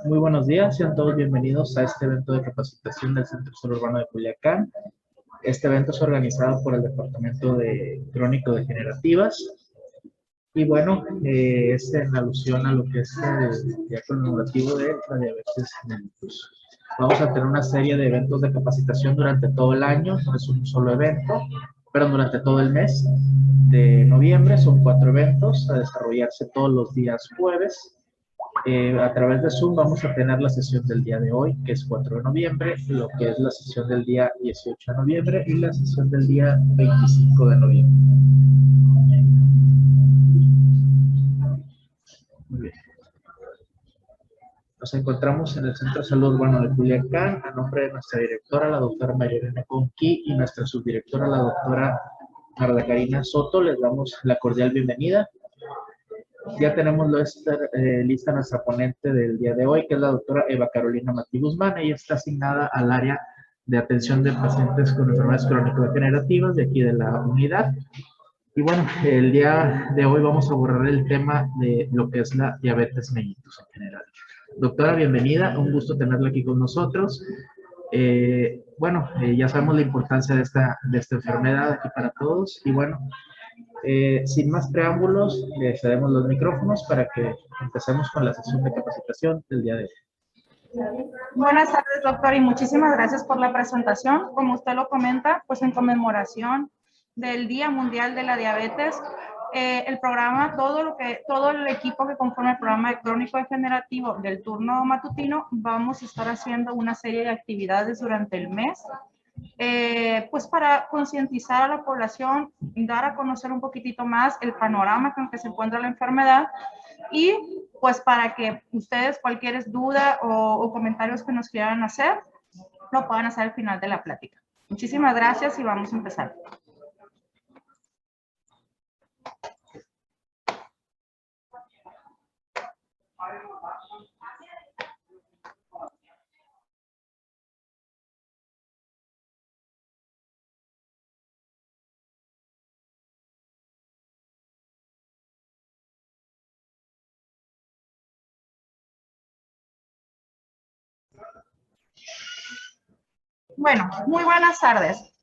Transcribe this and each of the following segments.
Muy buenos días, sean todos bienvenidos a este evento de capacitación del Centro Salud Urbano de Culiacán. Este evento es organizado por el Departamento de Crónico-Degenerativas y bueno, es en alusión a lo que es el día conmemorativo de la diabetes mellitus. Vamos a tener una serie de eventos de capacitación durante todo el año, no es un solo evento, pero durante todo el mes de noviembre son 4 eventos a desarrollarse todos los días jueves. A través de Zoom vamos a tener la sesión del día de hoy, que es 4 de noviembre, lo que es la sesión del día 18 de noviembre y la sesión del día 25 de noviembre. Muy bien. Nos encontramos en el Centro de Salud Urbano de Culiacán, a nombre de nuestra directora, la doctora María Elena Conqui, y nuestra subdirectora, la doctora Marta Karina Soto. Les damos la cordial bienvenida. Ya tenemos lista nuestra ponente del día de hoy, que es la doctora Eva Carolina Mati Guzmán. Ella está asignada al área de atención de pacientes con enfermedades crónico-degenerativas de aquí de la unidad. Y bueno, el día de hoy vamos a abordar el tema de lo que es la diabetes mellitus en general. Doctora, bienvenida, un gusto tenerla aquí con nosotros. Ya sabemos la importancia de esta enfermedad aquí para todos y bueno, sin más preámbulos, le cedemos los micrófonos para que empecemos con la sesión de capacitación del día de hoy. Buenas tardes, doctor, y muchísimas gracias por la presentación. Como usted lo comenta, pues en conmemoración del Día Mundial de la Diabetes, el programa, todo el equipo que conforma el programa de crónico degenerativo del turno matutino, vamos a estar haciendo una serie de actividades durante el mes, pues para concientizar a la población, dar a conocer un poquitito más el panorama con que se encuentra la enfermedad y pues para que ustedes cualquier duda o comentarios que nos quieran hacer, lo puedan hacer al final de la plática. Muchísimas gracias y vamos a empezar. Bueno, muy buenas tardes.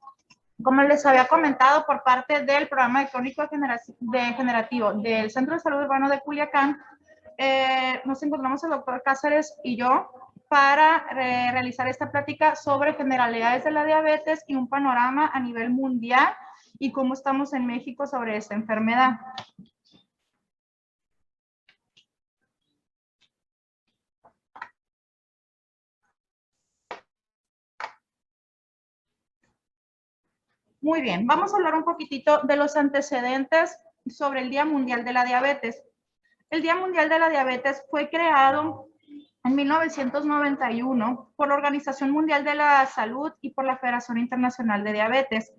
Como les había comentado, por parte del programa de crónico degenerativo del Centro de Salud Urbano de Culiacán, nos encontramos el doctor Cáceres y yo para realizar esta plática sobre generalidades de la diabetes y un panorama a nivel mundial y cómo estamos en México sobre esta enfermedad. Muy bien, vamos a hablar un poquitito de los antecedentes sobre el Día Mundial de la Diabetes. El Día Mundial de la Diabetes fue creado en 1991 por la Organización Mundial de la Salud y por la Federación Internacional de Diabetes.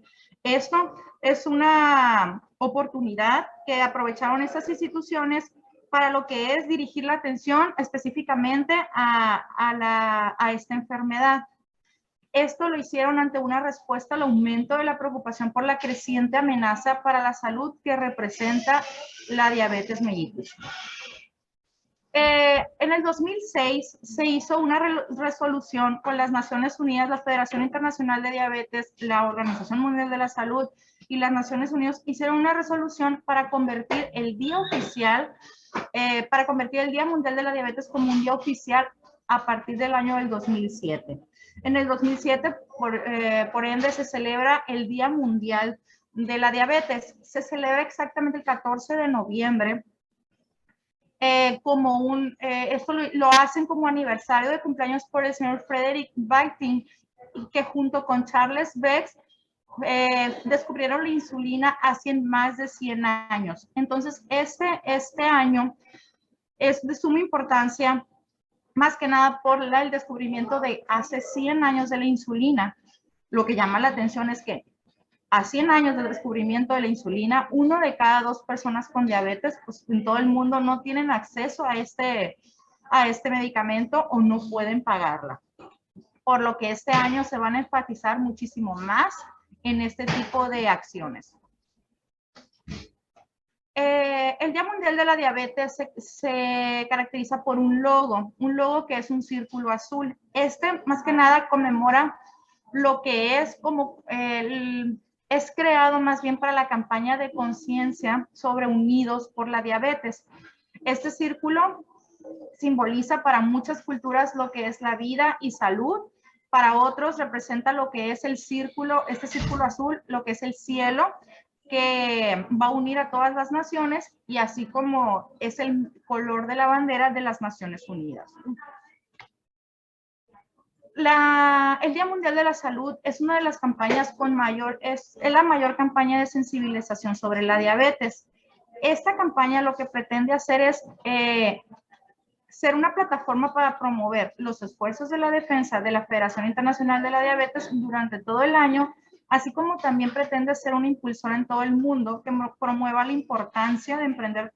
Esto es una oportunidad que aprovecharon estas instituciones para lo que es dirigir la atención específicamente a esta enfermedad. Esto lo hicieron ante una respuesta al aumento de la preocupación por la creciente amenaza para la salud que representa la diabetes mellitus. En el 2006 se hizo una resolución con las Naciones Unidas, la Federación Internacional de Diabetes, la Organización Mundial de la Salud y las Naciones Unidas hicieron una resolución para convertir el día oficial, para convertir el Día Mundial de la Diabetes como un día oficial a partir del año del 2007. En el 2007, por ende, se celebra el Día Mundial de la Diabetes. Se celebra exactamente el 14 de noviembre. Esto lo hacen como aniversario de cumpleaños por el señor Frederick Banting, que junto con Charles Bex descubrieron la insulina hace más de 100 años. Entonces, este año es de suma importancia, más que nada por el descubrimiento de hace 100 años de la insulina. Lo que llama la atención es que a 100 años del descubrimiento de la insulina, 1 de cada 2 personas con diabetes, pues en todo el mundo no tienen acceso a este medicamento o no pueden pagarla. Por lo que este año se van a enfatizar muchísimo más en este tipo de acciones. El Día Mundial de la Diabetes se caracteriza por un logo que es un círculo azul. Este, más que nada, conmemora lo que es como es creado más bien para la campaña de conciencia sobre Unidos por la Diabetes. Este círculo simboliza para muchas culturas lo que es la vida y salud. Para otros representa lo que es el círculo, este círculo azul, lo que es el cielo, que va a unir a todas las naciones, y así como es el color de la bandera de las Naciones Unidas. El Día Mundial de la Salud es una de las campañas con mayor, es la mayor campaña de sensibilización sobre la diabetes. Esta campaña lo que pretende hacer es ser una plataforma para promover los esfuerzos de la defensa de la Federación Internacional de la Diabetes durante todo el año, así como también pretende ser un impulsor en todo el mundo que promueva la importancia de emprender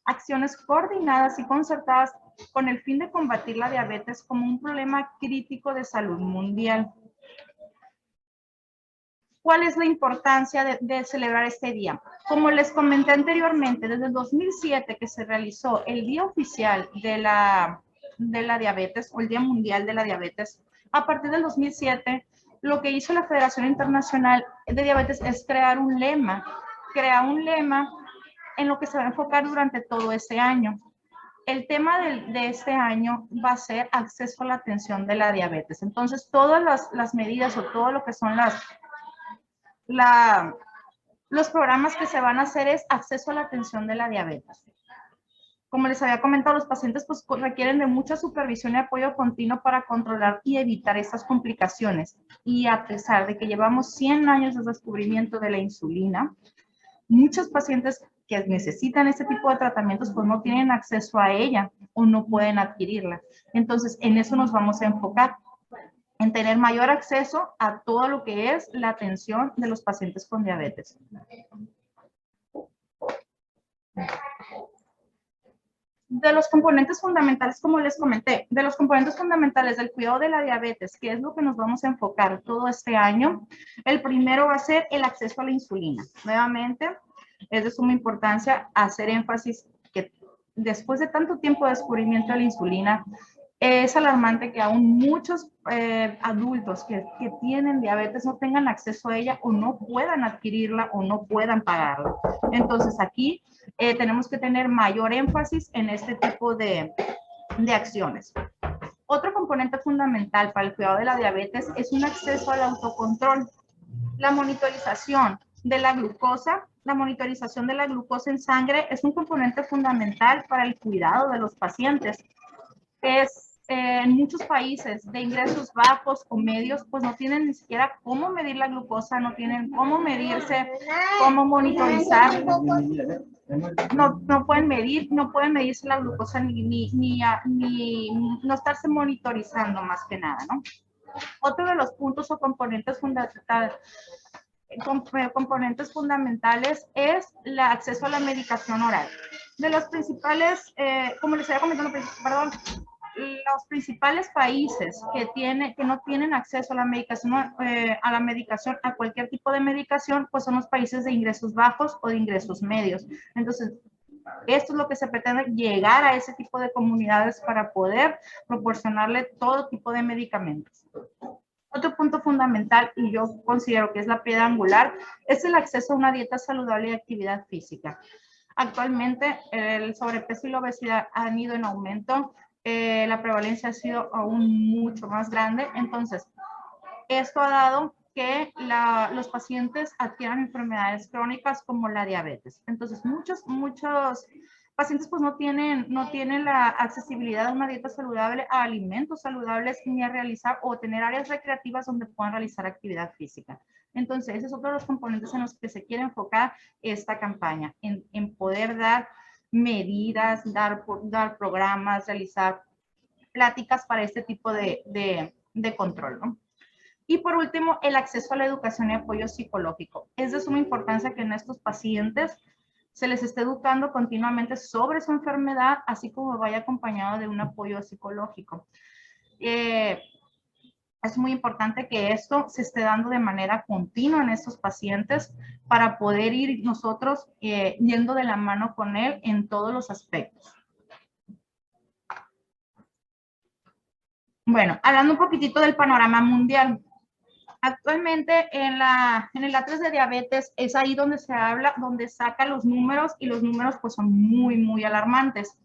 acciones coordinadas y concertadas con el fin de combatir la diabetes como un problema crítico de salud mundial. ¿Cuál es la importancia de celebrar este día? Como les comenté anteriormente, desde el 2007 que se realizó el Día Oficial de la Diabetes, o el Día Mundial de la Diabetes, a partir del 2007, lo que hizo la Federación Internacional de Diabetes es crear un lema en lo que se va a enfocar durante todo ese año. El tema de este año va a ser acceso a la atención de la diabetes. Entonces, todas las medidas o todo lo que son los programas que se van a hacer es acceso a la atención de la diabetes. Como les había comentado, los pacientes pues requieren de mucha supervisión y apoyo continuo para controlar y evitar estas complicaciones. Y a pesar de que llevamos 100 años de descubrimiento de la insulina, muchos pacientes que necesitan este tipo de tratamientos pues no tienen acceso a ella o no pueden adquirirla. Entonces, en eso nos vamos a enfocar, en tener mayor acceso a todo lo que es la atención de los pacientes con diabetes. De los componentes fundamentales, como les comenté, de los componentes fundamentales del cuidado de la diabetes, que es lo que nos vamos a enfocar todo este año, el primero va a ser el acceso a la insulina. Nuevamente, es de suma importancia hacer énfasis que después de tanto tiempo de descubrimiento de la insulina, es alarmante que aún muchos adultos que tienen diabetes no tengan acceso a ella o no puedan adquirirla o no puedan pagarla. Entonces aquí tenemos que tener mayor énfasis en este tipo de acciones. Otro componente fundamental para el cuidado de la diabetes es un acceso al autocontrol. La monitorización de la glucosa. La monitorización de la glucosa en sangre es un componente fundamental para el cuidado de los pacientes. En muchos países de ingresos bajos o medios, pues no tienen ni siquiera cómo medir la glucosa, no tienen cómo medirse, cómo monitorizar, no pueden medir, no pueden medirse la glucosa ni no estarse monitorizando más que nada, ¿no? Otro de los puntos o componentes fundamentales es el acceso a la medicación oral. De los principales, como les había comentado, perdón, los principales países que no tienen acceso a la medicación, a cualquier tipo de medicación, pues son los países de ingresos bajos o de ingresos medios. Entonces, esto es lo que se pretende, llegar a ese tipo de comunidades para poder proporcionarle todo tipo de medicamentos. Otro punto fundamental, y yo considero que es la piedra angular, es el acceso a una dieta saludable y actividad física. Actualmente, el sobrepeso y la obesidad han ido en aumento. La prevalencia ha sido aún mucho más grande. Entonces, esto ha dado que los pacientes adquieran enfermedades crónicas como la diabetes. Entonces, muchos pacientes pues no tienen la accesibilidad a una dieta saludable, a alimentos saludables, ni a realizar o tener áreas recreativas donde puedan realizar actividad física. Entonces, ese es otro de los componentes en los que se quiere enfocar esta campaña, en poder dar medidas, dar programas, realizar pláticas para este tipo de control, ¿no? Y por último, el acceso a la educación y apoyo psicológico. Es de suma importancia que en estos pacientes se les esté educando continuamente sobre su enfermedad, así como vaya acompañado de un apoyo psicológico. Es muy importante que esto se esté dando de manera continua en estos pacientes para poder ir nosotros yendo de la mano con él en todos los aspectos. Bueno, hablando un poquitito del panorama mundial. Actualmente en el Atlas de Diabetes es ahí donde se habla, donde saca los números, y los números pues son muy, muy alarmantes.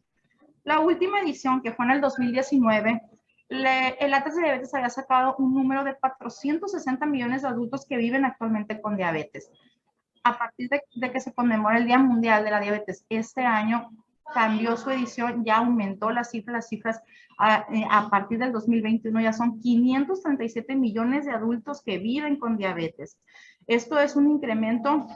La última edición, que fue en el 2019, el Atlas de Diabetes había sacado un número de 460 millones de adultos que viven actualmente con diabetes. A partir de que se conmemora el Día Mundial de la Diabetes este año, cambió su edición, ya aumentó las cifras a partir del 2021 ya son 537 millones de adultos que viven con diabetes. Esto es un incremento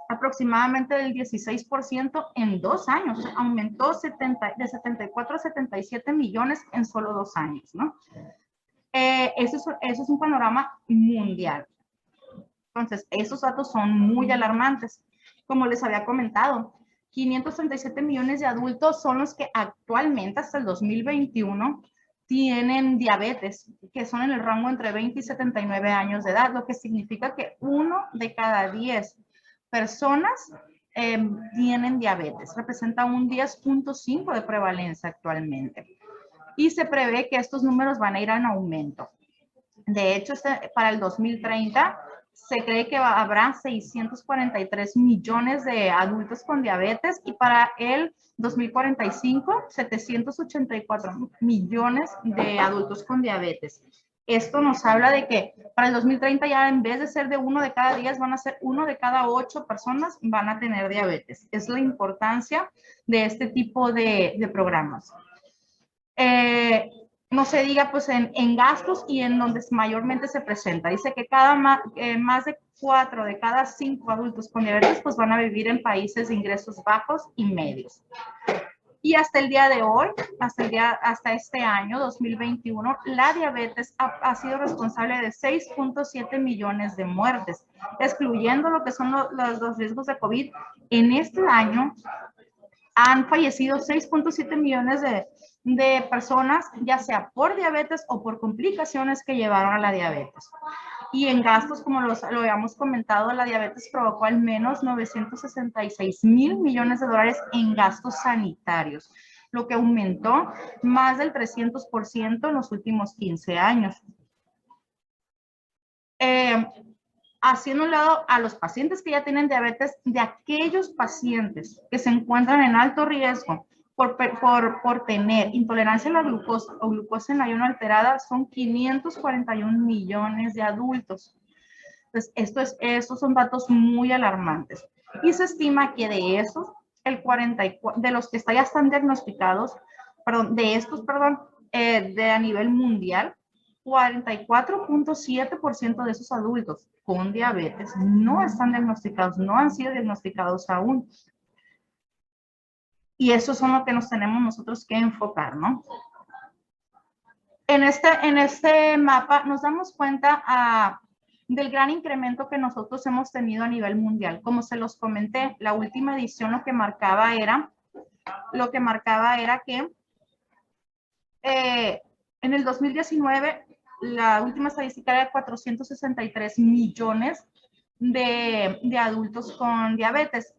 aproximadamente del 16% en 2 años, o sea, aumentó de 74 a 77 millones en solo 2 años, ¿no? Eso es un panorama mundial. Entonces, esos datos son muy alarmantes. Como les había comentado, 537 millones de adultos son los que actualmente, hasta el 2021, tienen diabetes, que son en el rango entre 20 y 79 años de edad, lo que significa que 1 de cada 10 personas tienen diabetes. Representa un 10.5 de prevalencia actualmente. Y se prevé que estos números van a ir en aumento. De hecho, para el 2030 se cree que habrá 643 millones de adultos con diabetes, y para el 2045, 784 millones de adultos con diabetes. Esto nos habla de que para el 2030 ya, en vez de ser de 1 de cada 10, van a ser 1 de cada 8 personas van a tener diabetes. Es la importancia de este tipo de programas. No se diga pues en gastos y en donde mayormente se presenta. Dice que más de 4 de cada 5 adultos con diabetes pues van a vivir en países de ingresos bajos y medios. Y hasta el día de hoy, hasta este año 2021, la diabetes ha sido responsable de 6.7 millones de muertes, excluyendo lo que son los riesgos de COVID. En este año han fallecido 6.7 millones de personas, ya sea por diabetes o por complicaciones que llevaron a la diabetes. Y en gastos, como lo habíamos comentado, la diabetes provocó al menos 966 mil millones de dólares en gastos sanitarios, lo que aumentó más del 300% en los últimos 15 años. Haciendo un lado a los pacientes que ya tienen diabetes, de aquellos pacientes que se encuentran en alto riesgo por tener intolerancia a la glucosa o glucosa en ayuno alterada, son 541 millones de adultos. Entonces, estos son datos muy alarmantes. Y se estima que de esos, de los que ya están diagnosticados, de a nivel mundial, 44.7% de esos adultos con diabetes no están diagnosticados, no han sido diagnosticados aún. Y eso es lo que nos tenemos nosotros que enfocar, ¿no? En este mapa nos damos cuenta del gran incremento que nosotros hemos tenido a nivel mundial. Como se los comenté, la última edición lo que marcaba era que en el 2019 la última estadística era 463 millones de adultos con diabetes.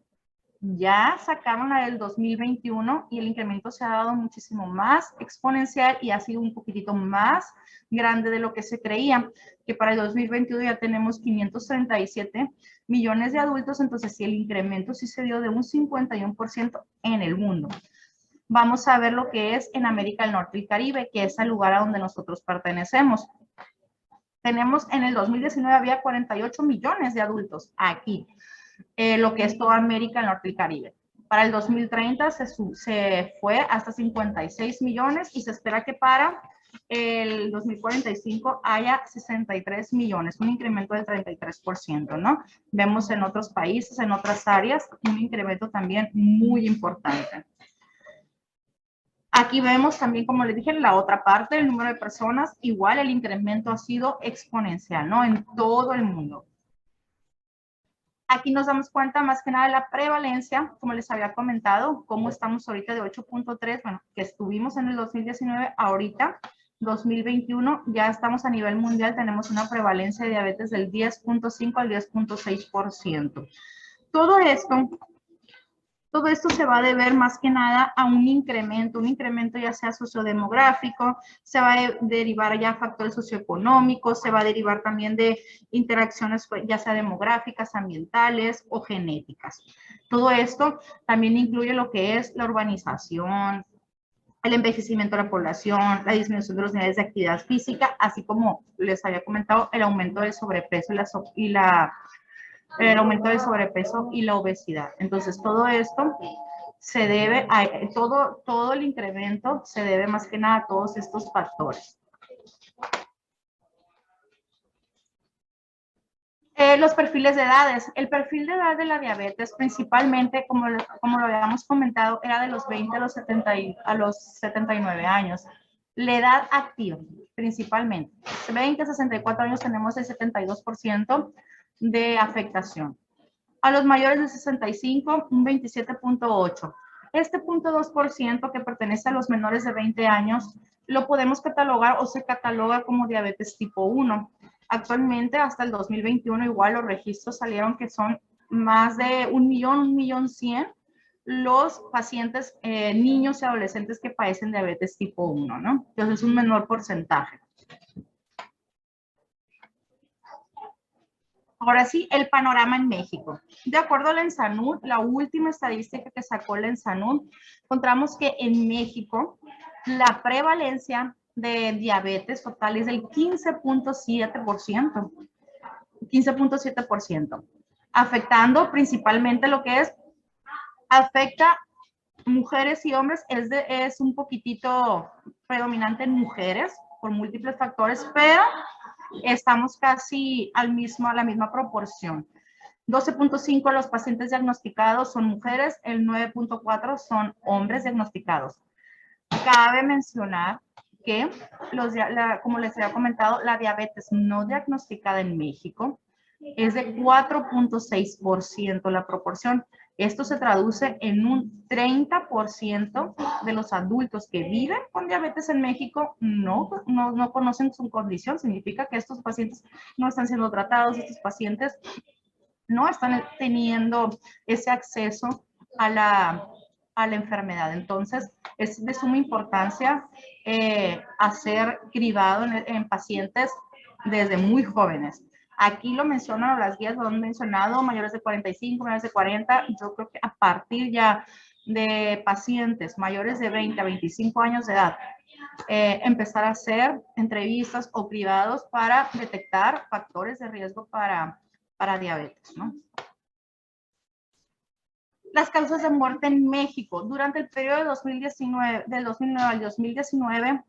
Ya sacaron la del 2021 y el incremento se ha dado muchísimo más exponencial y ha sido un poquitito más grande de lo que se creía, que para el 2021 ya tenemos 537 millones de adultos. Entonces sí, el incremento sí se dio de un 51% en el mundo. Vamos a ver lo que es en América del Norte y Caribe, que es el lugar a donde nosotros pertenecemos. Tenemos, en el 2019 había 48 millones de adultos aquí, lo que es toda América del Norte y Caribe. Para el 2030 se fue hasta 56 millones y se espera que para el 2045 haya 63 millones, un incremento del 33%, ¿no? Vemos en otros países, en otras áreas, un incremento también muy importante. Aquí vemos también, como les dije, la otra parte, el número de personas, igual el incremento ha sido exponencial, ¿no? En todo el mundo. Aquí nos damos cuenta más que nada de la prevalencia, como les había comentado, cómo estamos ahorita de 8.3, bueno, que estuvimos en el 2019, ahorita 2021, ya estamos a nivel mundial, tenemos una prevalencia de diabetes del 10.5 al 10.6%. Todo esto se va a deber más que nada a un incremento ya sea sociodemográfico, se va a derivar ya factores socioeconómicos, se va a derivar también de interacciones ya sea demográficas, ambientales o genéticas. Todo esto también incluye lo que es la urbanización, el envejecimiento de la población, la disminución de los niveles de actividad física, así como les había comentado, el aumento del sobrepeso el aumento del sobrepeso y la obesidad. Entonces, todo esto se debe a todo el incremento se debe más que nada a todos estos factores. Los perfiles de edades. El perfil de edad de la diabetes, principalmente, como lo habíamos comentado, era de los 20 a los 79 años. La edad activa, principalmente. 20 a 64 años tenemos el 72% de afectación. A los mayores de 65, un 27.8%. Este 0.2% que pertenece a los menores de 20 años, lo podemos catalogar o se cataloga como diabetes tipo 1. Actualmente, hasta el 2021, igual los registros salieron que son más de 1.100.000 los pacientes, niños y adolescentes que padecen diabetes tipo 1, ¿no? Entonces, es un menor porcentaje. Ahora sí, el panorama en México. De acuerdo a la ENSANUD, la última estadística que sacó la ENSANUD, encontramos que en México la prevalencia de diabetes total es del 15.7%. 15.7%. Afectando principalmente lo que afecta mujeres y hombres, es un poquitito predominante en mujeres por múltiples factores, pero estamos casi a la misma proporción. 12.5 de los pacientes diagnosticados son mujeres, el 9.4 son hombres diagnosticados. Cabe mencionar que, como les había comentado, la diabetes no diagnosticada en México es de 4.6% la proporción. Esto se traduce en un 30% de los adultos que viven con diabetes en México no conocen su condición. Significa que estos pacientes no están siendo tratados, estos pacientes no están teniendo ese acceso a la enfermedad. Entonces, es de suma importancia hacer cribado en pacientes desde muy jóvenes. Aquí lo mencionan, las guías lo han mencionado, mayores de 45, mayores de 40. Yo creo que a partir ya de pacientes mayores de 20 a 25 años de edad, empezar a hacer entrevistas o cribados para detectar factores de riesgo para diabetes, ¿no? Las causas de muerte en México. Durante el periodo de del 2009 al 2019,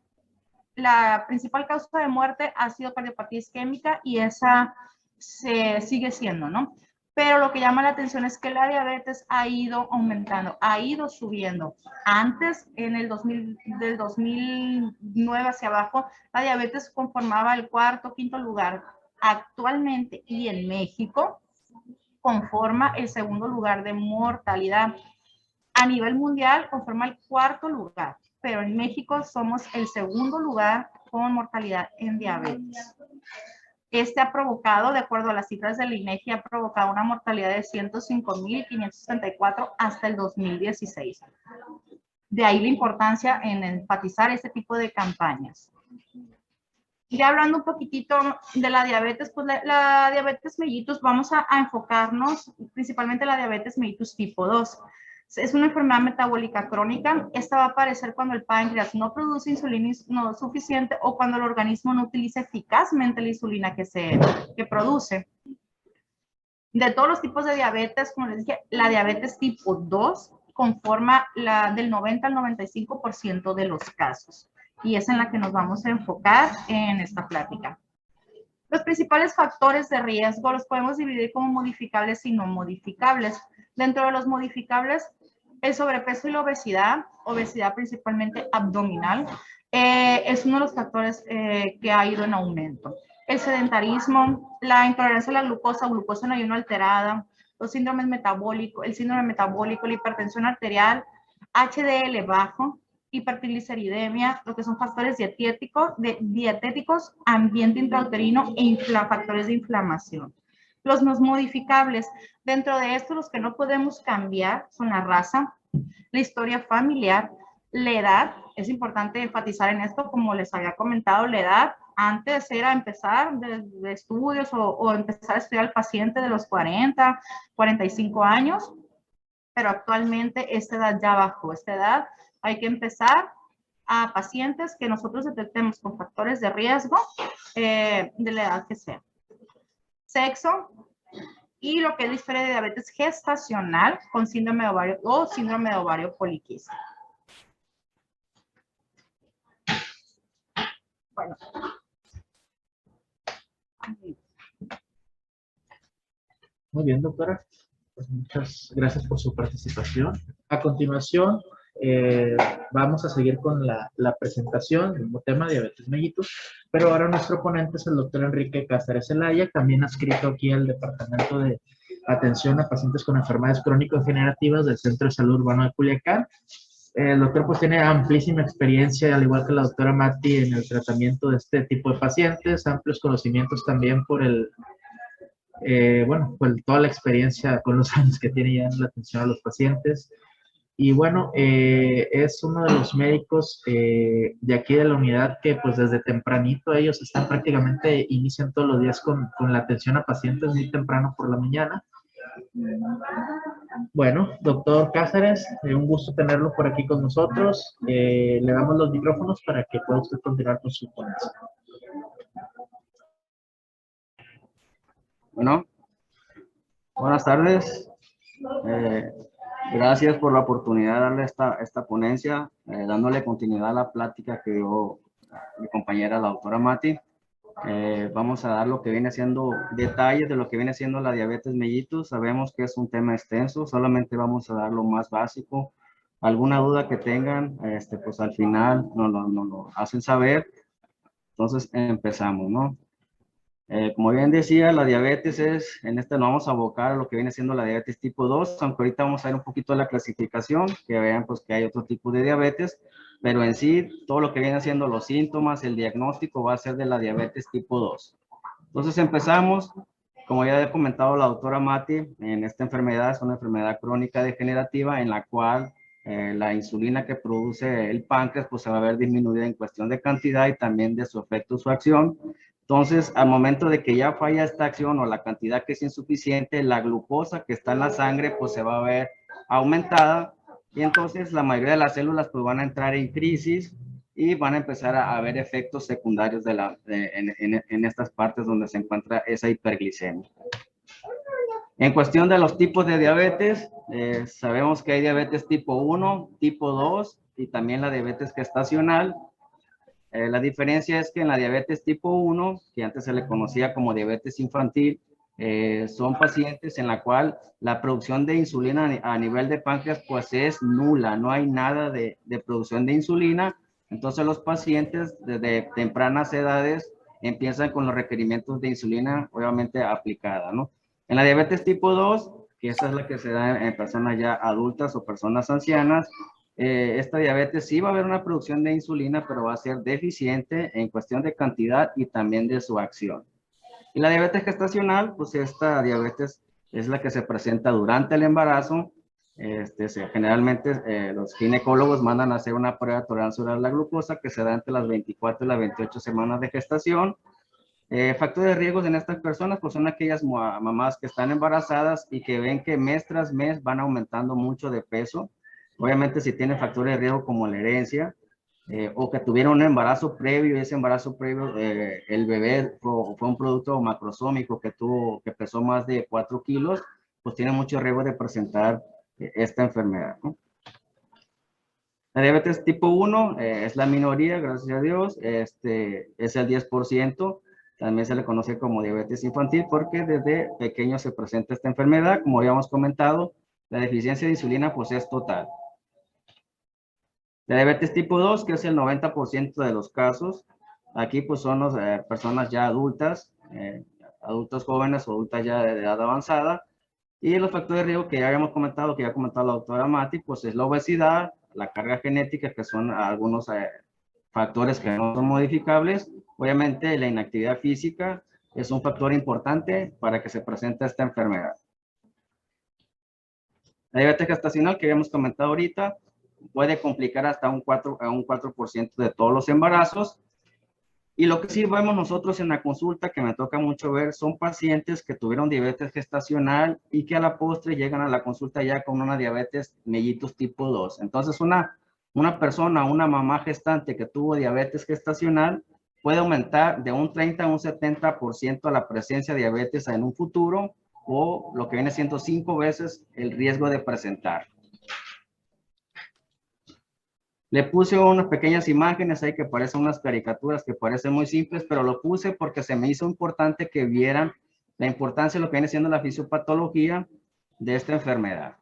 la principal causa de muerte ha sido cardiopatía isquémica y esa se sigue siendo, ¿no? Pero lo que llama la atención es que la diabetes ha ido aumentando, ha ido subiendo. Antes, del 2009 hacia abajo, la diabetes conformaba el cuarto, quinto lugar. Actualmente, y en México, conforma el segundo lugar de mortalidad. A nivel mundial, conforma el cuarto lugar, pero en México somos el segundo lugar con mortalidad en diabetes. Este ha provocado, de acuerdo a las cifras del INEGI, ha provocado una mortalidad de 105.564 hasta el 2016. De ahí la importancia en enfatizar este tipo de campañas. Ya hablando un poquitito de la diabetes, pues la diabetes mellitus, vamos a enfocarnos principalmente en la diabetes mellitus tipo 2. Es una enfermedad metabólica crónica. Esta va a aparecer cuando el páncreas no produce insulina no suficiente o cuando el organismo no utiliza eficazmente la insulina que produce. De todos los tipos de diabetes, como les dije, la diabetes tipo 2 conforma del 90 al 95% de los casos. Y es en la que nos vamos a enfocar en esta plática. Los principales factores de riesgo los podemos dividir como modificables y no modificables. Dentro de los modificables, el sobrepeso y la obesidad principalmente abdominal, es uno de los factores que ha ido en aumento. El sedentarismo, la intolerancia a la glucosa en ayuno alterada, los síndromes metabólicos, el síndrome metabólico, la hipertensión arterial, HDL bajo, hipertrigliceridemia, lo que son factores dietéticos, ambiente intrauterino e factores de inflamación. Los no modificables, dentro de esto los que no podemos cambiar son la raza, la historia familiar, la edad. Es importante enfatizar en esto, como les había comentado, la edad antes era empezar de estudios o empezar a estudiar al paciente de los 40, 45 años, pero actualmente esta edad ya bajó. Esta edad hay que empezar a pacientes que nosotros detectemos con factores de riesgo de la edad que sea. Sexo y lo que difiere de diabetes gestacional con síndrome de ovario o síndrome de ovario poliquístico. Bueno. Muy bien, doctora. Pues muchas gracias por su participación. A continuación, vamos a seguir con la presentación del mismo tema, diabetes mellitus, pero ahora nuestro ponente es el doctor Enrique Cáceres Zelaya, también adscrito aquí al Departamento de Atención a Pacientes con Enfermedades Crónico-Degenerativas del Centro de Salud Urbano de Culiacán. El doctor pues tiene amplísima experiencia, al igual que la doctora Mati, en el tratamiento de este tipo de pacientes, amplios conocimientos también por pues toda la experiencia con los años que tiene ya en la atención a los pacientes. Y bueno, es uno de los médicos de aquí de la unidad que pues desde tempranito ellos están prácticamente, inician todos los días con la atención a pacientes muy temprano por la mañana. Bueno, doctor Cáceres, un gusto tenerlo por aquí con nosotros. Le damos los micrófonos para que pueda usted continuar con su ponencia. Bueno, buenas tardes. Gracias por la oportunidad de darle esta ponencia, dándole continuidad a la plática que dio mi compañera, la doctora Mati. Vamos a dar lo que viene siendo detalles de lo que viene siendo la diabetes mellitus. Sabemos que es un tema extenso, solamente vamos a dar lo más básico. Alguna duda que tengan, pues al final nos lo hacen saber. Entonces empezamos, ¿no? Como bien decía, la diabetes nos vamos a abocar a lo que viene siendo la diabetes tipo 2, aunque ahorita vamos a ver un poquito de la clasificación, que vean pues que hay otro tipo de diabetes, pero en sí, todo lo que viene siendo los síntomas, el diagnóstico va a ser de la diabetes tipo 2. Entonces empezamos, como ya he comentado la doctora Mati, en esta enfermedad es una enfermedad crónica degenerativa en la cual la insulina que produce el páncreas pues se va a ver disminuida en cuestión de cantidad y también de su efecto, su acción. Entonces, al momento de que ya falla esta acción o la cantidad que es insuficiente, la glucosa que está en la sangre pues se va a ver aumentada y entonces la mayoría de las células pues van a entrar en crisis y van a empezar a haber efectos secundarios en estas partes donde se encuentra esa hiperglicemia. En cuestión de los tipos de diabetes, sabemos que hay diabetes tipo 1, tipo 2 y también la diabetes gestacional. La diferencia es que en la diabetes tipo 1, que antes se le conocía como diabetes infantil, son pacientes en la cual la producción de insulina a nivel de páncreas pues es nula, no hay nada de producción de insulina. Entonces los pacientes desde tempranas edades empiezan con los requerimientos de insulina obviamente aplicada, ¿no? En la diabetes tipo 2, que esa es la que se da en personas ya adultas o personas ancianas, esta diabetes sí va a haber una producción de insulina, pero va a ser deficiente en cuestión de cantidad y también de su acción. Y la diabetes gestacional, pues esta diabetes es la que se presenta durante el embarazo. Generalmente los ginecólogos mandan a hacer una prueba de tolerancia oral a la glucosa que se da entre las 24 y las 28 semanas de gestación. Factores de riesgo en estas personas pues son aquellas mamás que están embarazadas y que ven que mes tras mes van aumentando mucho de peso. Obviamente si tienen factores de riesgo como la herencia o que tuvieron un embarazo previo y ese embarazo previo el bebé fue un producto macrosómico que pesó más de 4 kilos, pues tiene mucho riesgo de presentar esta enfermedad, ¿no? La diabetes tipo 1 es la minoría, gracias a Dios, es el 10%. También se le conoce como diabetes infantil porque desde pequeño se presenta esta enfermedad. Como habíamos comentado, la deficiencia de insulina pues es total. La diabetes tipo 2, que es el 90% de los casos, aquí pues son personas ya adultas, adultos jóvenes o adultas ya de edad avanzada. Y los factores de riesgo que ya habíamos comentado, que ya ha comentado la doctora Mati, pues es la obesidad, la carga genética, que son algunos factores que no son modificables. Obviamente la inactividad física es un factor importante para que se presente esta enfermedad. La diabetes gestacional que habíamos comentado ahorita puede complicar hasta un 4% de todos los embarazos. Y lo que sí vemos nosotros en la consulta, que me toca mucho ver, son pacientes que tuvieron diabetes gestacional y que a la postre llegan a la consulta ya con una diabetes mellitus tipo 2. Entonces, una persona, una mamá gestante que tuvo diabetes gestacional puede aumentar de un 30 a un 70% la presencia de diabetes en un futuro, o lo que viene siendo 5 veces el riesgo de presentar. Le puse unas pequeñas imágenes ahí que parecen unas caricaturas que parecen muy simples, pero lo puse porque se me hizo importante que vieran la importancia de lo que viene siendo la fisiopatología de esta enfermedad.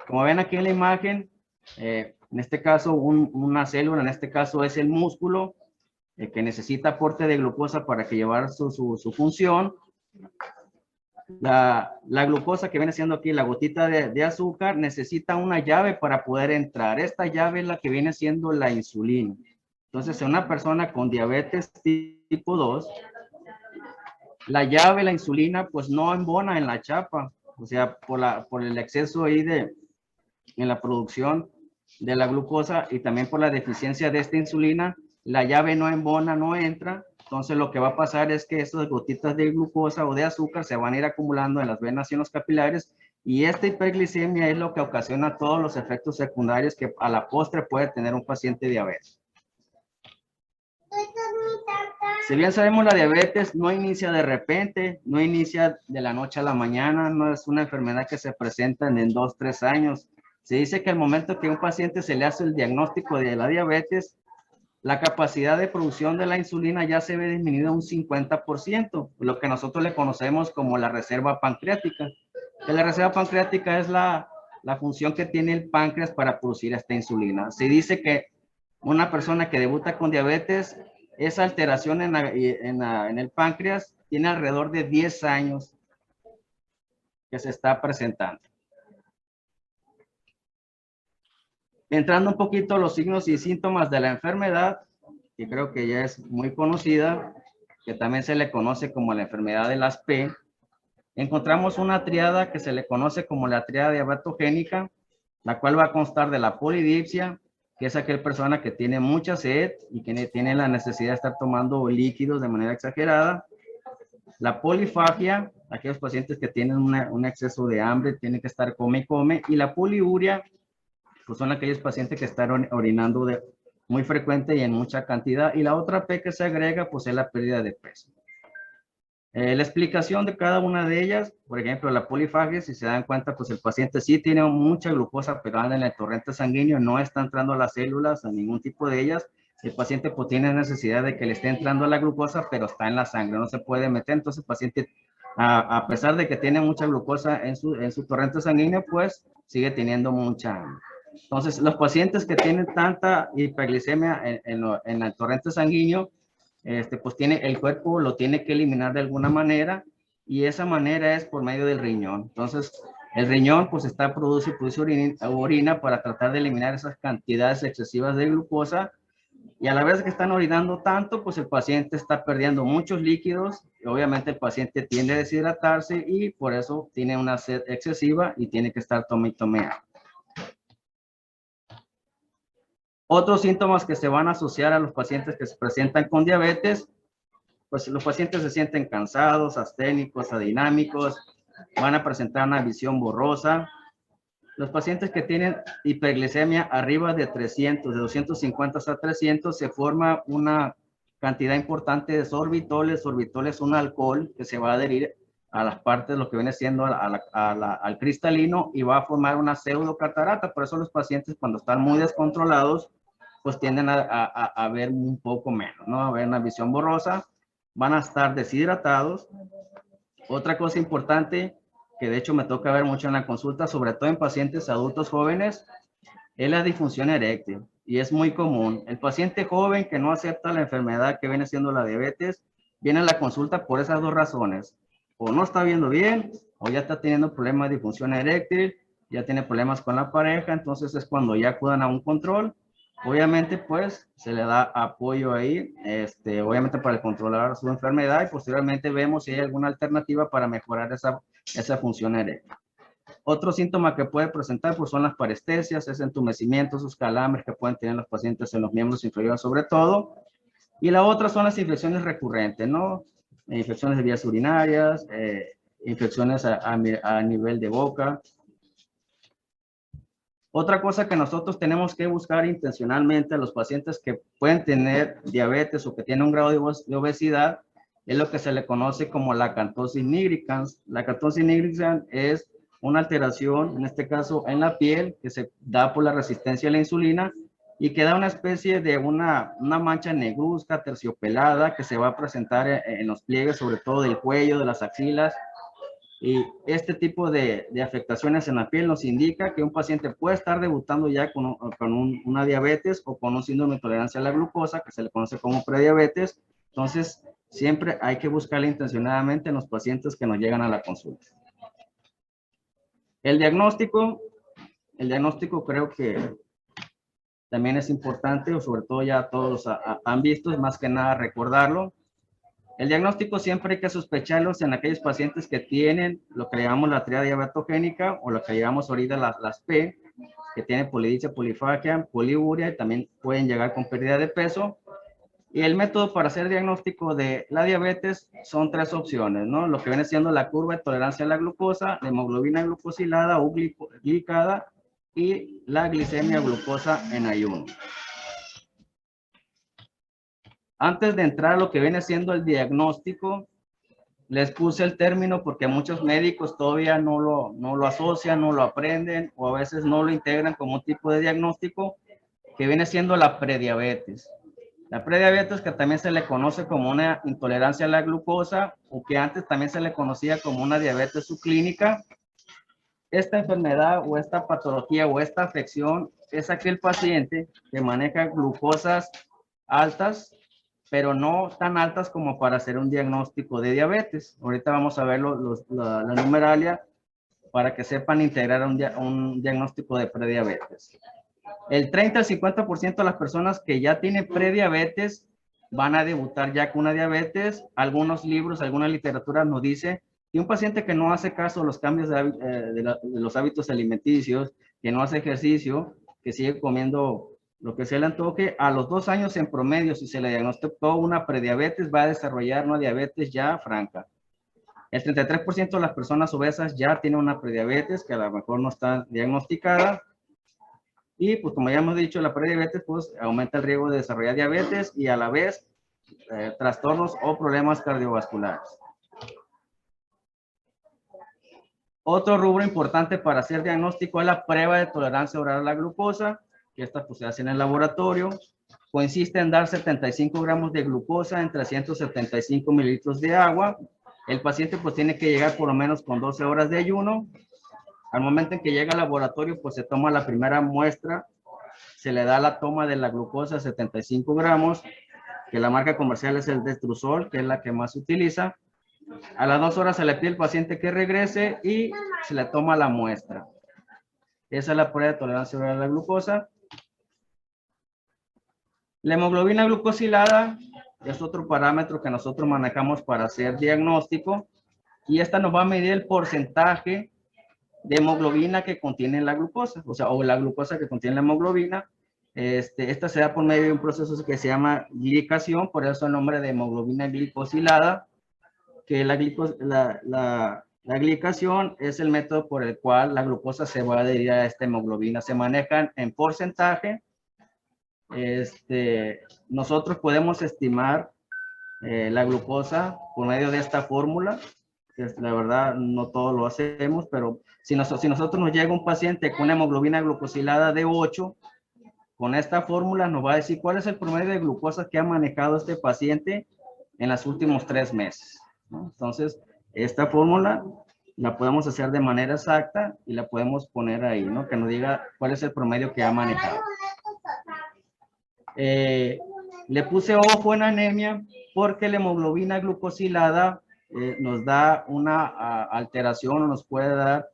Como ven aquí en la imagen, en este caso una célula, en este caso es el músculo, que necesita aporte de glucosa para que llevar su función. La glucosa que viene siendo aquí, la gotita de azúcar, necesita una llave para poder entrar. Esta llave es la que viene siendo la insulina. Entonces, en una persona con diabetes tipo 2, la llave, la insulina, pues no embona en la chapa. O sea, por el exceso ahí en la producción de la glucosa y también por la deficiencia de esta insulina, la llave no embona, no entra. Entonces lo que va a pasar es que esas gotitas de glucosa o de azúcar se van a ir acumulando en las venas y en los capilares, y esta hiperglicemia es lo que ocasiona todos los efectos secundarios que a la postre puede tener un paciente diabético. Si bien sabemos, la diabetes no inicia de repente, no inicia de la noche a la mañana, no es una enfermedad que se presenta en 2, 3 años. Se dice que al momento que a un paciente se le hace el diagnóstico de la diabetes, la capacidad de producción de la insulina ya se ve disminuida un 50%, lo que nosotros le conocemos como la reserva pancreática. Que la reserva pancreática es la función que tiene el páncreas para producir esta insulina. Se dice que una persona que debuta con diabetes, esa alteración en el páncreas tiene alrededor de 10 años que se está presentando. Entrando un poquito a los signos y síntomas de la enfermedad, que creo que ya es muy conocida, que también se le conoce como la enfermedad de las P, encontramos una triada que se le conoce como la triada diabetogénica, la cual va a constar de la polidipsia, que es aquella persona que tiene mucha sed y que tiene la necesidad de estar tomando líquidos de manera exagerada. La polifagia, aquellos pacientes que tienen un exceso de hambre, tienen que estar come y come. Y la poliuria, pues son aquellos pacientes que están orinando muy frecuente y en mucha cantidad. Y la otra P que se agrega, pues es la pérdida de peso. La explicación de cada una de ellas, por ejemplo, la polifagia, si se dan cuenta, pues el paciente sí tiene mucha glucosa, pero anda en el torrente sanguíneo, no está entrando a las células, a ningún tipo de ellas. El paciente pues tiene necesidad de que le esté entrando la glucosa, pero está en la sangre, no se puede meter. Entonces el paciente, a pesar de que tiene mucha glucosa en su torrente sanguíneo, pues sigue teniendo mucha hambre. Entonces, los pacientes que tienen tanta hiperglicemia en el torrente sanguíneo, pues el cuerpo lo tiene que eliminar de alguna manera, y esa manera es por medio del riñón. Entonces, el riñón pues produce orina para tratar de eliminar esas cantidades excesivas de glucosa, y a la vez que están orinando tanto, pues el paciente está perdiendo muchos líquidos, y obviamente el paciente tiende a deshidratarse y por eso tiene una sed excesiva y tiene que estar tome y tome agua. Otros síntomas que se van a asociar a los pacientes que se presentan con diabetes, pues los pacientes se sienten cansados, asténicos, adinámicos, van a presentar una visión borrosa. Los pacientes que tienen hiperglicemia arriba de 300, de 250 hasta 300, se forma una cantidad importante de sorbitoles. Sorbitol es un alcohol que se va a adherir a las partes de lo que viene siendo al cristalino y va a formar una pseudocatarata. Por eso los pacientes, cuando están muy descontrolados, pues tienden a ver un poco menos, ¿no? A ver una visión borrosa, van a estar deshidratados. Otra cosa importante, que de hecho me toca ver mucho en la consulta, sobre todo en pacientes adultos jóvenes, es la disfunción eréctil, y es muy común. El paciente joven que no acepta la enfermedad que viene siendo la diabetes, viene a la consulta por esas dos razones: o no está viendo bien, o ya está teniendo problemas de disfunción eréctil, ya tiene problemas con la pareja, entonces es cuando ya acudan a un control. Obviamente, pues, se le da apoyo ahí, obviamente para controlar su enfermedad y posteriormente vemos si hay alguna alternativa para mejorar esa función eréctil. Otro síntoma que puede presentar pues, son las parestesias, es entumecimiento, esos calambres que pueden tener los pacientes en los miembros inferiores sobre todo. Y la otra son las infecciones recurrentes, ¿no? Infecciones de vías urinarias, infecciones a nivel de boca. Otra cosa que nosotros tenemos que buscar intencionalmente a los pacientes que pueden tener diabetes o que tienen un grado de obesidad es lo que se le conoce como la acantosis nigricans. La acantosis nigricans es una alteración, en este caso en la piel, que se da por la resistencia a la insulina y que da una especie de una mancha negruzca, terciopelada, que se va a presentar en los pliegues, sobre todo del cuello, de las axilas. Y este tipo de afectaciones en la piel nos indica que un paciente puede estar debutando ya con una diabetes o con un síndrome de intolerancia a la glucosa, que se le conoce como prediabetes. Entonces, siempre hay que buscarla intencionadamente en los pacientes que nos llegan a la consulta. El diagnóstico creo que también es importante, o sobre todo ya todos han visto, es más que nada recordarlo. El diagnóstico siempre hay que sospecharlos en aquellos pacientes que tienen lo que llamamos la triada diabetogénica o lo que llamamos ahorita las P, que tienen polidipsia, polifagia, poliuria y también pueden llegar con pérdida de peso. Y el método para hacer diagnóstico de la diabetes son tres opciones, ¿no? Lo que viene siendo la curva de tolerancia a la glucosa, la hemoglobina glucosilada o glicada y la glicemia glucosa en ayuno. Antes de entrar a lo que viene siendo el diagnóstico, les puse el término porque muchos médicos todavía no lo asocian, no lo aprenden o a veces no lo integran como un tipo de diagnóstico que viene siendo la prediabetes. La prediabetes, que también se le conoce como una intolerancia a la glucosa o que antes también se le conocía como una diabetes subclínica. Esta enfermedad o esta patología o esta afección es aquel paciente que maneja glucosas altas, pero no tan altas como para hacer un diagnóstico de diabetes. Ahorita vamos a ver la numeralia para que sepan integrar un diagnóstico de prediabetes. El 30 al 50% de las personas que ya tienen prediabetes van a debutar ya con una diabetes. Algunos libros, alguna literatura nos dice que un paciente que no hace caso a los cambios de los hábitos alimenticios, que no hace ejercicio, que sigue comiendo lo que se le antoje, a los 2 años en promedio, si se le diagnosticó una prediabetes, va a desarrollar una diabetes ya franca. El 33% de las personas obesas ya tienen una prediabetes que a lo mejor no está diagnosticada. Y pues como ya hemos dicho, la prediabetes pues aumenta el riesgo de desarrollar diabetes y a la vez trastornos o problemas cardiovasculares. Otro rubro importante para hacer diagnóstico es la prueba de tolerancia oral a la glucosa, que esta pues se hace en el laboratorio. Consiste en dar 75 gramos de glucosa en 375 mililitros de agua. El paciente pues tiene que llegar por lo menos con 12 horas de ayuno. Al momento en que llega al laboratorio, pues se toma la primera muestra, se le da la toma de la glucosa 75 gramos, que la marca comercial es el Destrusol, que es la que más se utiliza. A las 2 horas se le pide al paciente que regrese y se le toma la muestra. Esa es la prueba de tolerancia oral a la glucosa. La hemoglobina glucosilada es otro parámetro que nosotros manejamos para hacer diagnóstico y esta nos va a medir el porcentaje de hemoglobina que contiene la glucosa, o la glucosa que contiene la hemoglobina. Esta se da por medio de un proceso que se llama glicación, por eso el nombre de hemoglobina glicosilada, que la glicación es el método por el cual la glucosa se va a adherir a esta hemoglobina. Se manejan en porcentaje. Nosotros podemos estimar la glucosa por medio de esta fórmula. La verdad, no todos lo hacemos, pero si nosotros nos llega un paciente con una hemoglobina glucosilada de 8, con esta fórmula nos va a decir cuál es el promedio de glucosa que ha manejado este paciente en los últimos 3 meses, ¿no? Entonces, esta fórmula la podemos hacer de manera exacta y la podemos poner ahí, ¿no? Que nos diga cuál es el promedio que ha manejado. Le puse ojo en anemia porque la hemoglobina glucosilada nos da una alteración o nos puede dar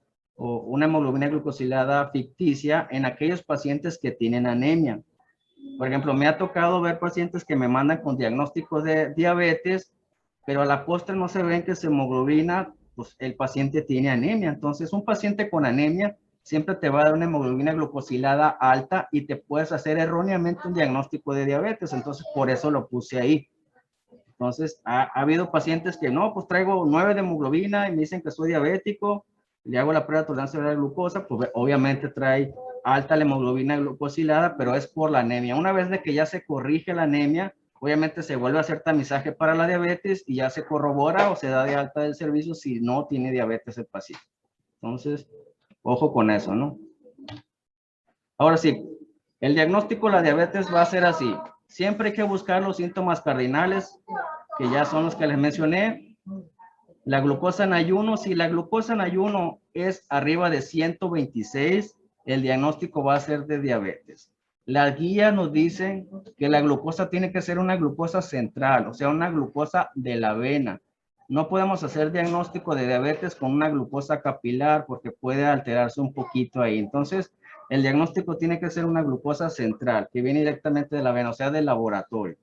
o una hemoglobina glucosilada ficticia en aquellos pacientes que tienen anemia. Por ejemplo, me ha tocado ver pacientes que me mandan con diagnóstico de diabetes, pero a la postre no se ven que su hemoglobina, pues el paciente tiene anemia. Entonces, un paciente con anemia siempre te va a dar una hemoglobina glucosilada alta y te puedes hacer erróneamente un diagnóstico de diabetes. Entonces, por eso lo puse ahí. Entonces, ha habido pacientes que no, pues traigo 9 de hemoglobina y me dicen que soy diabético, le hago la prueba de tolerancia a la glucosa, pues obviamente trae alta la hemoglobina glucosilada, pero es por la anemia. Una vez de que ya se corrige la anemia, obviamente se vuelve a hacer tamizaje para la diabetes y ya se corrobora o se da de alta del servicio si no tiene diabetes el paciente. Entonces, ojo con eso, ¿no? Ahora sí, el diagnóstico de la diabetes va a ser así. Siempre hay que buscar los síntomas cardinales, que ya son los que les mencioné. La glucosa en ayuno, si la glucosa en ayuno es arriba de 126, el diagnóstico va a ser de diabetes. Las guías nos dicen que la glucosa tiene que ser una glucosa central, o sea, una glucosa de la vena. No podemos hacer diagnóstico de diabetes con una glucosa capilar porque puede alterarse un poquito ahí. Entonces, el diagnóstico tiene que ser una glucosa central que viene directamente de la vena, o sea, del laboratorio.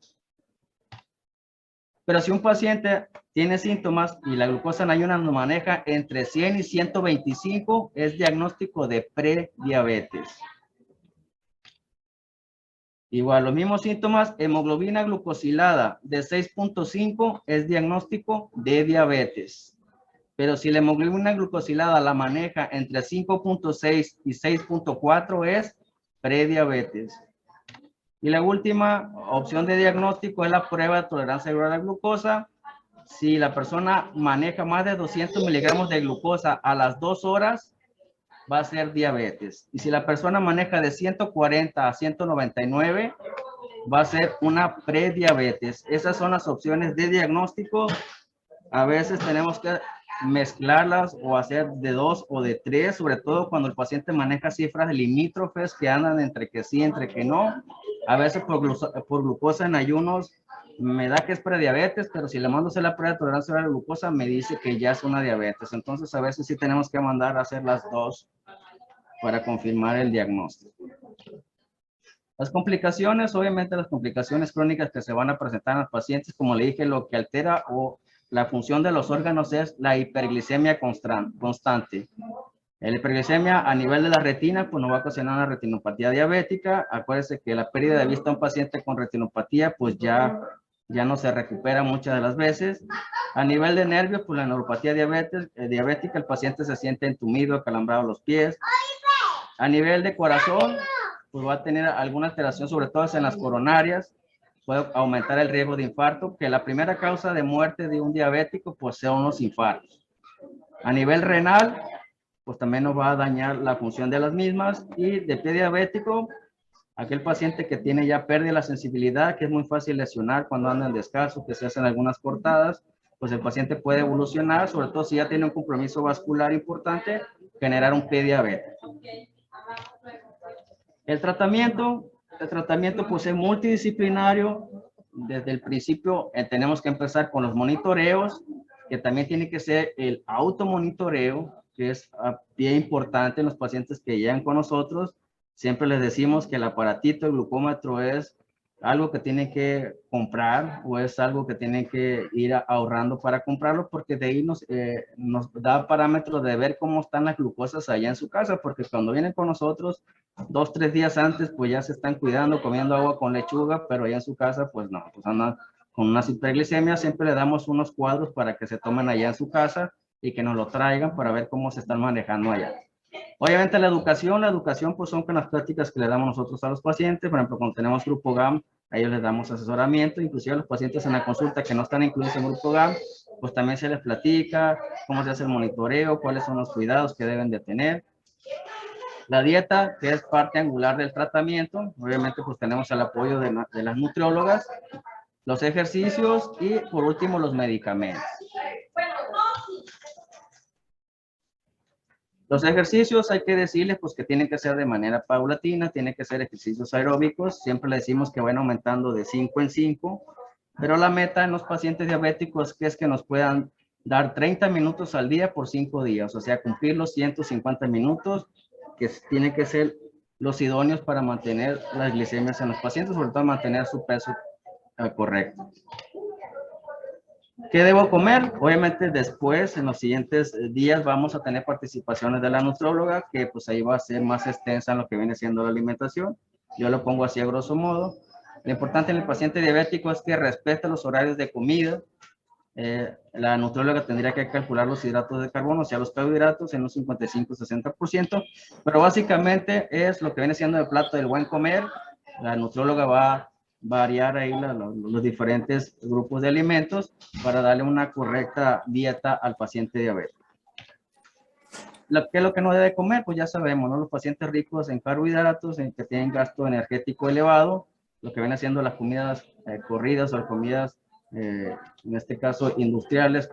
Pero si un paciente tiene síntomas y la glucosa en ayunas nos maneja entre 100 y 125, es diagnóstico de prediabetes. Igual, los mismos síntomas, hemoglobina glucosilada de 6.5 es diagnóstico de diabetes. Pero si la hemoglobina glucosilada la maneja entre 5.6 y 6.4 es prediabetes. Y la última opción de diagnóstico es la prueba de tolerancia a la glucosa. Si la persona maneja más de 200 miligramos de glucosa a las 2 horas, va a ser diabetes. Y si la persona maneja de 140 a 199, va a ser una prediabetes. Esas son las opciones de diagnóstico. A veces tenemos que mezclarlas o hacer de 2 o de 3, sobre todo cuando el paciente maneja cifras limítrofes que andan entre que sí, entre que no. A veces por glucosa en ayunos me da que es prediabetes, pero si le mando a hacer la prueba de tolerancia a la glucosa me dice que ya es una diabetes. Entonces a veces sí tenemos que mandar a hacer las dos para confirmar el diagnóstico. Las complicaciones, obviamente las complicaciones crónicas que se van a presentar en los pacientes, como le dije, lo que altera o la función de los órganos es la hiperglicemia constante. La hiperglicemia a nivel de la retina, pues nos va a ocasionar una retinopatía diabética. Acuérdense que la pérdida de vista a un paciente con retinopatía, pues ya no se recupera muchas de las veces. A nivel de nervios, pues la neuropatía diabética, el paciente se siente entumido, acalambrado los pies. A nivel de corazón, pues va a tener alguna alteración, sobre todo en las coronarias. Puede aumentar el riesgo de infarto, que la primera causa de muerte de un diabético, pues son los infartos. A nivel renal, pues también nos va a dañar la función de las mismas. Y de pie diabético, aquel paciente que tiene ya pérdida de la sensibilidad, que es muy fácil lesionar cuando andan descalzos, que se hacen algunas cortadas, pues el paciente puede evolucionar, sobre todo si ya tiene un compromiso vascular importante, generar un pie diabético. El tratamiento pues es multidisciplinario. Desde el principio tenemos que empezar con los monitoreos, que también tiene que ser el automonitoreo, que es bien importante en los pacientes que llegan con nosotros. Siempre les decimos que el aparatito, el glucómetro, es algo que tienen que comprar o es algo que tienen que ir ahorrando para comprarlo, porque de ahí nos da parámetros de ver cómo están las glucosas allá en su casa, porque cuando vienen con nosotros 2, 3 días antes, pues ya se están cuidando, comiendo agua con lechuga, pero allá en su casa, pues no, pues andan con una hiperglicemia. Siempre le damos unos cuadros para que se tomen allá en su casa y que nos lo traigan para ver cómo se están manejando allá. Obviamente la educación pues son con las prácticas que le damos nosotros a los pacientes. Por ejemplo, cuando tenemos grupo GAM, a ellos les damos asesoramiento, inclusive a los pacientes en la consulta que no están incluidos en grupo GAM, pues también se les platica cómo se hace el monitoreo, cuáles son los cuidados que deben de tener. La dieta, que es parte angular del tratamiento, obviamente pues tenemos el apoyo de las nutriólogas, los ejercicios y por último los medicamentos. Los ejercicios hay que decirles pues que tienen que ser de manera paulatina, tienen que ser ejercicios aeróbicos. Siempre le decimos que van aumentando de 5 en 5, pero la meta en los pacientes diabéticos es que nos puedan dar 30 minutos al día por 5 días, o sea, cumplir los 150 minutos que tienen que ser los idóneos para mantener las glicemias en los pacientes, sobre todo mantener su peso correcto. ¿Qué debo comer? Obviamente después, en los siguientes días, vamos a tener participaciones de la nutróloga, que pues ahí va a ser más extensa en lo que viene siendo la alimentación. Yo lo pongo así a grosso modo. Lo importante en el paciente diabético es que respete los horarios de comida. La nutróloga tendría que calcular los hidratos de carbono, o sea, los carbohidratos en un 55-60%, pero básicamente es lo que viene siendo el plato del buen comer. La nutróloga va a variar ahí los diferentes grupos de alimentos para darle una correcta dieta al paciente diabético. ¿Qué es lo que no debe comer? Pues ya sabemos, ¿no? Los pacientes ricos en carbohidratos, en que tienen gasto energético elevado, lo que viene haciendo las comidas corridas o las comidas, en este caso, industriales,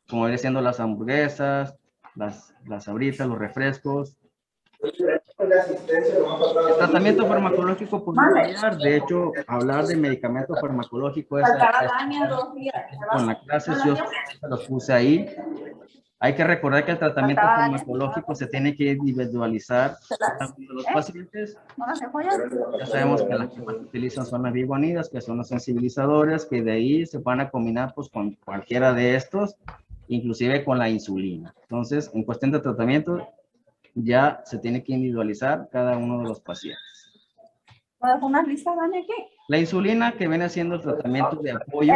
como viene siendo las hamburguesas, las sabritas, los refrescos. El tratamiento farmacológico por variar, de hecho, hablar de medicamento farmacológico es con la clase, yo los puse ahí. Hay que recordar que el tratamiento farmacológico se tiene que individualizar de los pacientes. Ya sabemos que las que más se utilizan son las biguanidas, que son los sensibilizadores, que de ahí se van a combinar pues, con cualquiera de estos, inclusive con la insulina. Entonces, en cuestión de tratamiento, ya se tiene que individualizar cada uno de los pacientes. ¿Puedes poner lista, Dani, aquí? La insulina, que viene siendo el tratamiento de apoyo,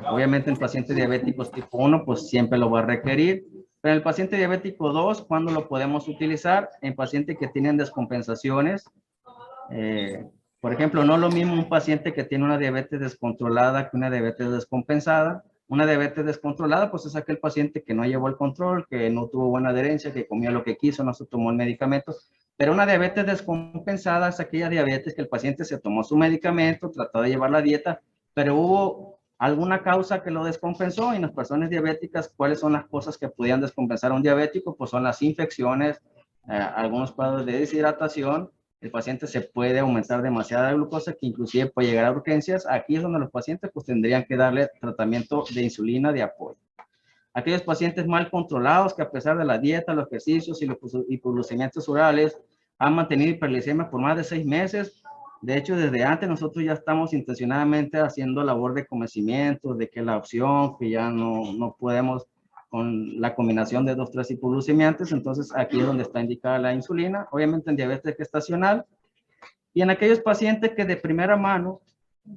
obviamente en pacientes diabéticos tipo 1, pues siempre lo va a requerir. Pero en el paciente diabético 2, ¿cuándo lo podemos utilizar? En pacientes que tienen descompensaciones. Por ejemplo, no es lo mismo un paciente que tiene una diabetes descontrolada que una diabetes descompensada. Una diabetes descontrolada, pues es aquel paciente que no llevó el control, que no tuvo buena adherencia, que comió lo que quiso, no se tomó el medicamento. Pero una diabetes descompensada es aquella diabetes que el paciente se tomó su medicamento, trató de llevar la dieta, pero hubo alguna causa que lo descompensó. Y en las personas diabéticas, ¿cuáles son las cosas que podían descompensar a un diabético? Pues son las infecciones, algunos cuadros de deshidratación. El paciente se puede aumentar demasiada glucosa que inclusive puede llegar a urgencias. Aquí es donde los pacientes pues tendrían que darle tratamiento de insulina de apoyo. Aquellos pacientes mal controlados que a pesar de la dieta, los ejercicios y los hipoglucemiantes orales han mantenido hiperglicemia por más de 6 meses. De hecho, desde antes nosotros ya estamos intencionadamente haciendo labor de convencimiento de que la opción, que ya no podemos con la combinación de 2-3 hipoglucemiantes, entonces aquí es donde está indicada la insulina, obviamente en diabetes gestacional, y en aquellos pacientes que de primera mano,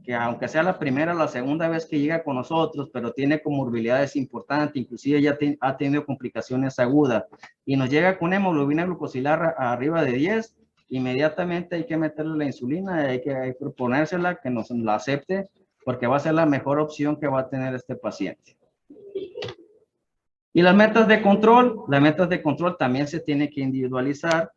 que aunque sea la primera o la segunda vez que llega con nosotros, pero tiene comorbilidades importantes, inclusive ya ha tenido complicaciones agudas, y nos llega con una hemoglobina glucosilar arriba de 10, inmediatamente hay que meterle la insulina, hay que proponérsela, que nos la acepte, porque va a ser la mejor opción que va a tener este paciente. Y las metas de control también se tiene que individualizar.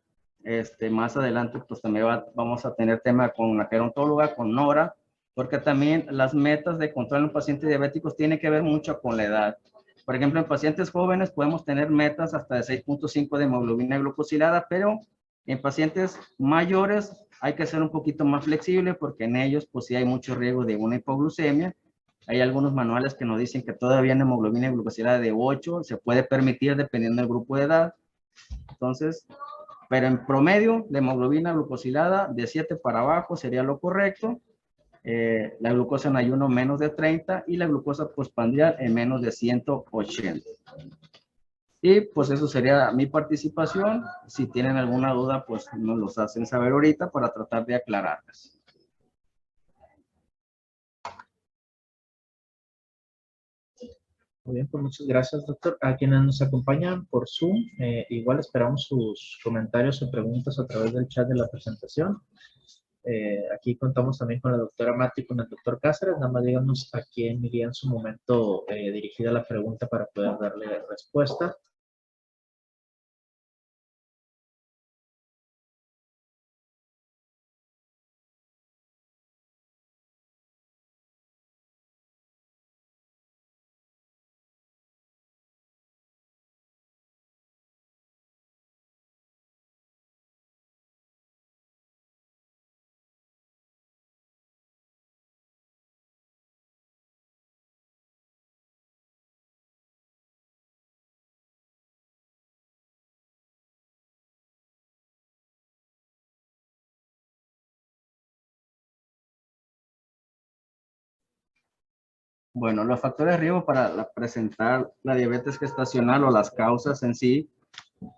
Más adelante, pues también vamos a tener tema con la gerontóloga, con Nora, porque también las metas de control en pacientes diabéticos tienen que ver mucho con la edad. Por ejemplo, en pacientes jóvenes podemos tener metas hasta de 6.5 de hemoglobina glucosilada, pero en pacientes mayores hay que ser un poquito más flexible porque en ellos, pues sí hay mucho riesgo de una hipoglucemia. Hay algunos manuales que nos dicen que todavía en hemoglobina glucosilada de 8 se puede permitir dependiendo del grupo de edad. Entonces, pero en promedio, la hemoglobina glucosilada de 7 para abajo sería lo correcto. La glucosa en ayuno menos de 30 y la glucosa postprandial en menos de 180. Y pues eso sería mi participación. Si tienen alguna duda, pues nos los hacen saber ahorita para tratar de aclararlas. Muy bien, pues muchas gracias, doctor. A quienes nos acompañan por Zoom, igual esperamos sus comentarios o preguntas a través del chat de la presentación. Aquí contamos también con la doctora Mati y con el doctor Cáceres. Nada más díganos a quién iría en su momento dirigida la pregunta para poder darle respuesta. Bueno, los factores de riesgo para presentar la diabetes gestacional o las causas en sí,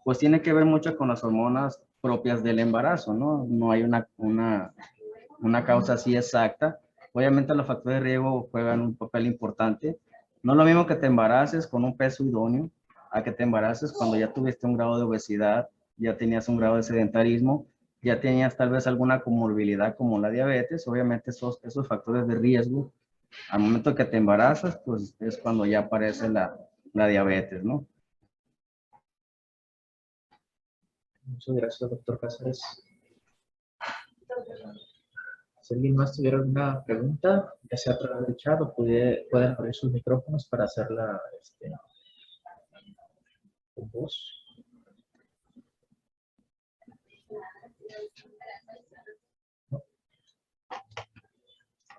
pues tiene que ver mucho con las hormonas propias del embarazo, ¿no? No hay una causa así exacta. Obviamente los factores de riesgo juegan un papel importante. No es lo mismo que te embaraces con un peso idóneo a que te embaraces cuando ya tuviste un grado de obesidad, ya tenías un grado de sedentarismo, ya tenías tal vez alguna comorbilidad como la diabetes. Obviamente esos factores de riesgo, al momento que te embarazas, pues es cuando ya aparece la diabetes, ¿no? Muchas gracias, doctor Cáceres. Si alguien más tuviera alguna pregunta, ya sea a través del chat o pueden abrir sus micrófonos para hacerla con voz.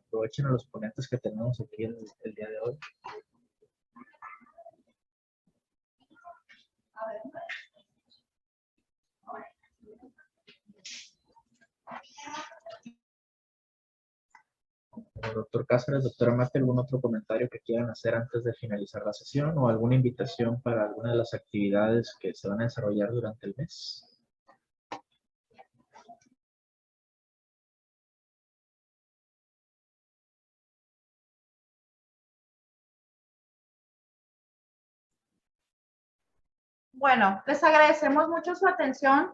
Aprovechen a los ponentes que tenemos aquí el día de hoy. Doctor Cáceres, doctora Mate, ¿algún otro comentario que quieran hacer antes de finalizar la sesión o alguna invitación para alguna de las actividades que se van a desarrollar durante el mes? Bueno, les agradecemos mucho su atención.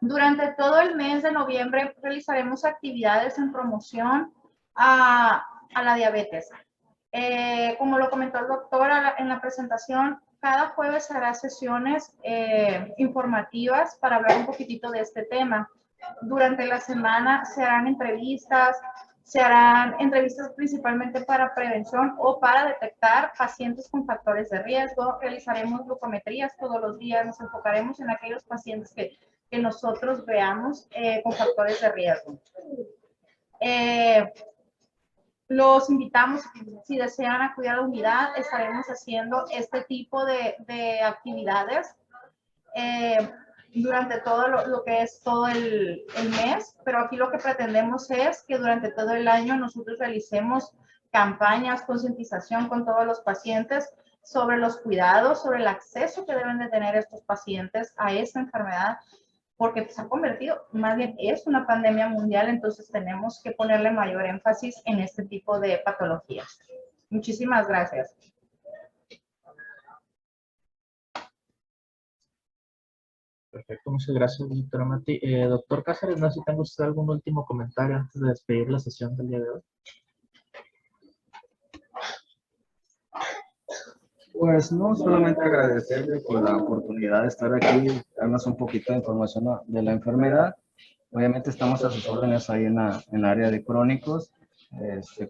Durante todo el mes de noviembre realizaremos actividades en promoción a la diabetes. Como lo comentó el doctor en la presentación, cada jueves hará sesiones informativas para hablar un poquitito de este tema. Durante la semana se harán entrevistas principalmente para prevención o para detectar pacientes con factores de riesgo. Realizaremos glucometrías todos los días, nos enfocaremos en aquellos pacientes que nosotros veamos con factores de riesgo. Los invitamos, si desean acudir a la unidad, estaremos haciendo este tipo de actividades durante todo lo que es todo el mes, pero aquí lo que pretendemos es que durante todo el año nosotros realicemos campañas, concientización con todos los pacientes sobre los cuidados, sobre el acceso que deben de tener estos pacientes a esta enfermedad, porque se ha convertido, más bien es una pandemia mundial, entonces tenemos que ponerle mayor énfasis en este tipo de patologías. Muchísimas gracias. Perfecto, muchas gracias, doctora Mati. Doctor Cáceres, no sé si tenga usted algún último comentario antes de despedir la sesión del día de hoy. Pues no, solamente agradecerle por la oportunidad de estar aquí, darnos un poquito de información de la enfermedad. Obviamente estamos a sus órdenes ahí en el área de crónicos.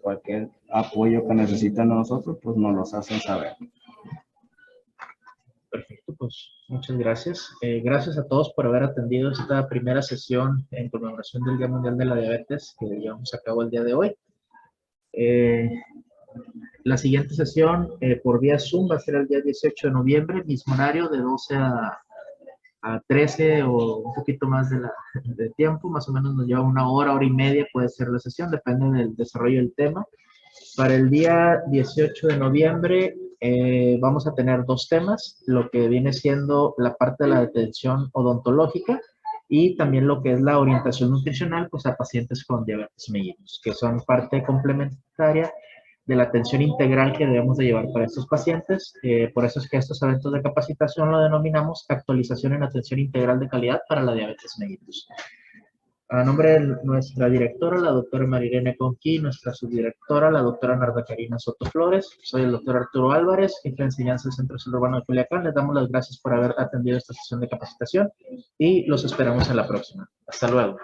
Cualquier apoyo que necesiten a nosotros, pues nos los hacen saber. Perfecto, pues muchas gracias. Gracias a todos por haber atendido esta primera sesión en conmemoración del Día Mundial de la Diabetes que llevamos a cabo el día de hoy. La siguiente sesión por vía Zoom va a ser el día 18 de noviembre, mismo horario de 12 a 13 o un poquito más de tiempo, más o menos nos lleva una hora y media puede ser la sesión, depende del desarrollo del tema. Para el día 18 de noviembre vamos a tener dos temas, lo que viene siendo la parte de la atención odontológica y también lo que es la orientación nutricional pues, a pacientes con diabetes mellitus, que son parte complementaria de la atención integral que debemos de llevar para estos pacientes. Por eso es que estos eventos de capacitación lo denominamos actualización en atención integral de calidad para la diabetes mellitus. A nombre de nuestra directora, la doctora Marirene Conqui, nuestra subdirectora, la doctora Narda Karina Soto Flores, soy el doctor Arturo Álvarez, jefe de enseñanza del Centro Salud Urbano de Culiacán. Les damos las gracias por haber atendido esta sesión de capacitación y los esperamos en la próxima. Hasta luego.